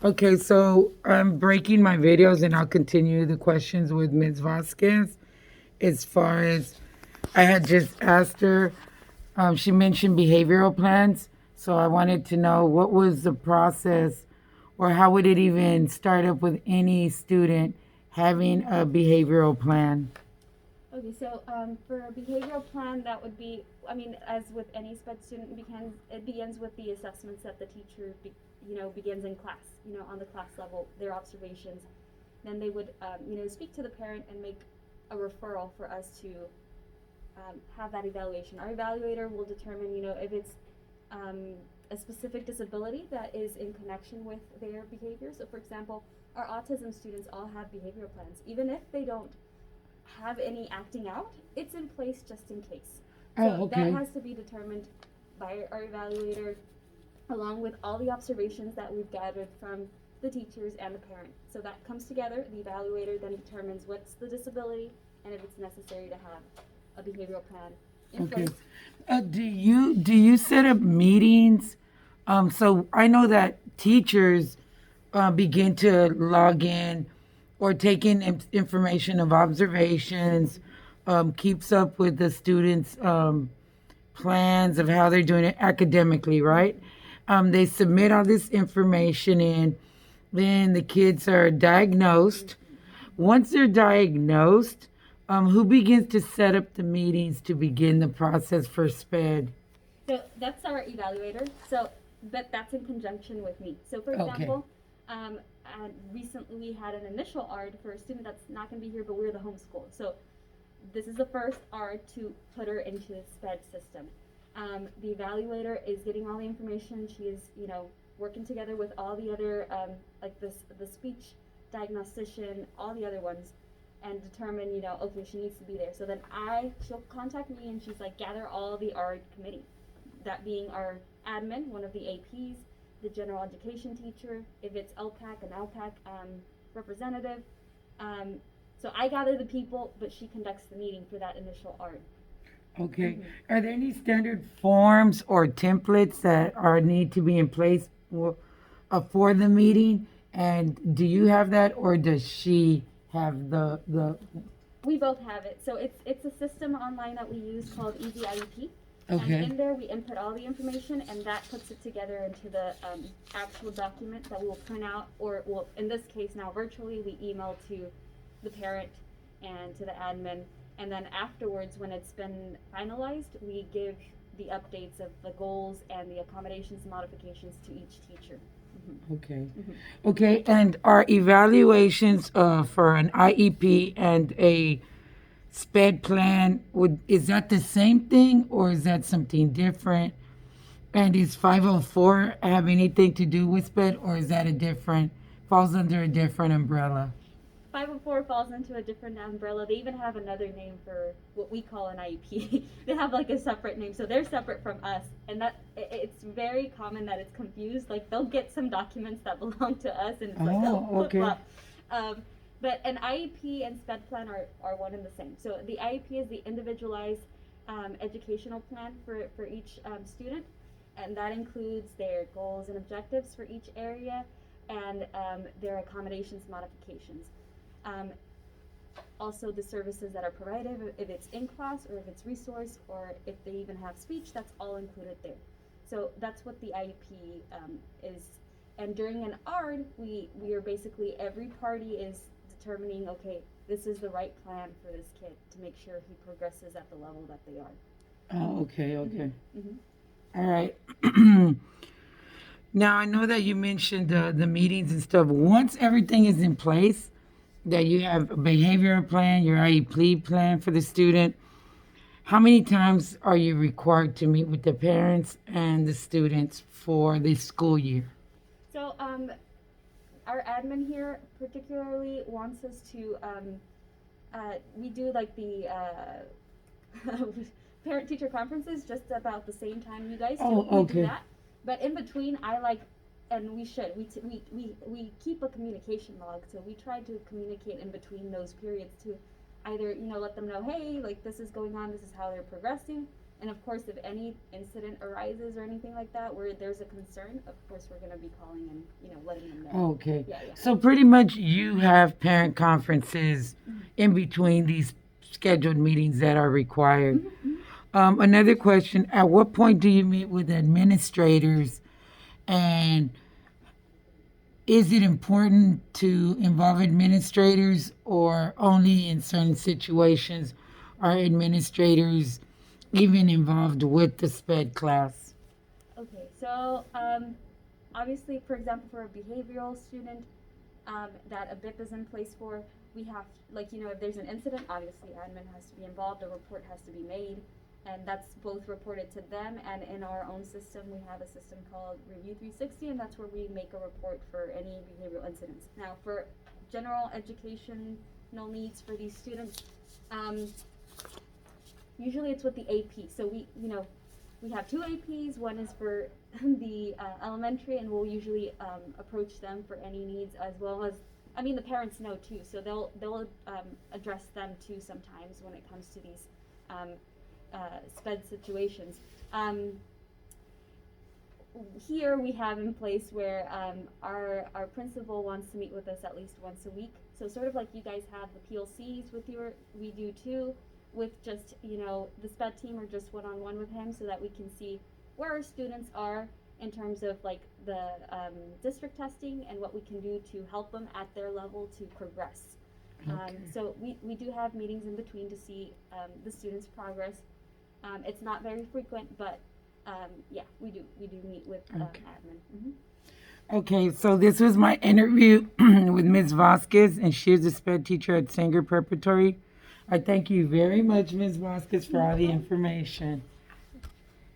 Okay, so I'm breaking my videos and I'll continue the questions with Ms. Vasquez. As far as I had just asked her, she mentioned behavioral plans. So I wanted to know what was the process or how would it even start up with any student having a behavioral plan? Okay, so for a behavioral plan, that would be, I mean, as with any SPED student, it begins with the assessments that the teacher, begins in class, on the class level, their observations. Then they would, speak to the parent and make a referral for us to have that evaluation. Our evaluator will determine, if it's um, a specific disability that is in connection with their behavior. So, for example, our autism students all have behavioral plans, even if they don't have any acting out, it's in place just in case. Oh, So that okay. has to be determined by our evaluator, along with all the observations that we've gathered from the teachers and the parent. So that comes together. The evaluator then determines what's the disability and if it's necessary to have a behavioral plan in Okay. place. Do you set up meetings? So I know that teachers begin to log in or take in information of observations, keeps up with the students' plans of how they're doing it academically, right? They submit all this information in, then the kids are diagnosed. Once they're diagnosed, who begins to set up the meetings to begin the process for SPED? So that's our evaluator. So, but that's in conjunction with me. So, for Okay. example, recently we had an initial ARD for a student that's not going to be here, but we're the homeschool. So, this is the first ARD to put her into the SPED system. The evaluator is getting all the information. She is, working together with all the other, like the speech diagnostician, all the other ones, and determine, okay, she needs to be there. So then she'll contact me and she's like, gather all the ARD committee, that being our admin, one of the APs, the general education teacher, if it's LPAC, an LPAC representative. Um, so I gather the people, but she conducts the meeting for that initial ARD. Okay. Mm-hmm. Are there any standard forms or templates that are need to be in place for the meeting? And do you have that, or does she have the? We both have it. So it's a system online that we use called Easy IEP. And Okay. in there, we input all the information, and that puts it together into the actual document that we will print out, or well, in this case now virtually, we email to the parent and to the admin, and then afterwards, when it's been finalized, we give the updates of the goals and the accommodations and modifications to each teacher. Okay. Mm-hmm. Okay. And are evaluations for an IEP and a SPED plan, is that the same thing or is that something different? And is 504 have anything to do with SPED, or is that a different, falls under a different umbrella? 504 falls into a different umbrella. They even have another name for what we call an IEP. They have like a separate name, so they're separate from us. And it's very common that it's confused. Like they'll get some documents that belong to us, and it's like, oh, Oh, flip okay. flop. Um, but an IEP and SPED plan are one and the same. So the IEP is the individualized educational plan for each student, and that includes their goals and objectives for each area and their accommodations modifications. Um, Also, the services that are provided, if it's in class or if it's resource or if they even have speech, that's all included there. So that's what the IEP is. And during an ARD, we are basically, every party is determining, okay, this is the right plan for this kid to make sure he progresses at the level that they are. Oh, okay, Mm-hmm. okay. Mm-hmm. All right. Now I know that you mentioned the meetings and stuff. Once everything is in place, that you have a behavioral plan, your IEP plan for the student, how many times are you required to meet with the parents and the students for the school year? So our admin here particularly wants us to we do like the parent teacher conferences just about the same time you guys do. Oh, We do okay. that, but in between, I like, and we should we keep a communication log. So we try to communicate in between those periods to either let them know, hey, like this is going on, this is how they're progressing, And of course, if any incident arises or anything like that, where there's a concern, of course we're gonna be calling and letting them know. Okay. Yeah, yeah. So pretty much you have parent conferences in between these scheduled meetings that are required. Another question, at what point do you meet with administrators, and is it important to involve administrators, or only in certain situations are administrators even involved with the SPED class? Okay, so obviously, for example, for a behavioral student that a BIP is in place for, we have, like, if there's an incident, obviously admin has to be involved, a report has to be made, and that's both reported to them, and in our own system, we have a system called Review 360, and that's where we make a report for any behavioral incidents. Now, for general educational needs for these students, usually it's with the AP. So we have two APs. One is for the elementary, and we'll usually approach them for any needs, as well as, I mean, the parents know too, so they'll address them too sometimes when it comes to these SPED situations. Here we have in place where our principal wants to meet with us at least once a week. So sort of like you guys have the PLCs with we do too, with just, the SPED team, or just one-on-one with him, so that we can see where our students are in terms of like the district testing, and what we can do to help them at their level to progress. So we do have meetings in between to see the students' progress. It's not very frequent, but yeah, we do meet with admin. Okay, so this was my interview with Ms. Vasquez, and she is a SPED teacher at Sanger Preparatory. I thank you very much, Ms. Vasquez, for all the information.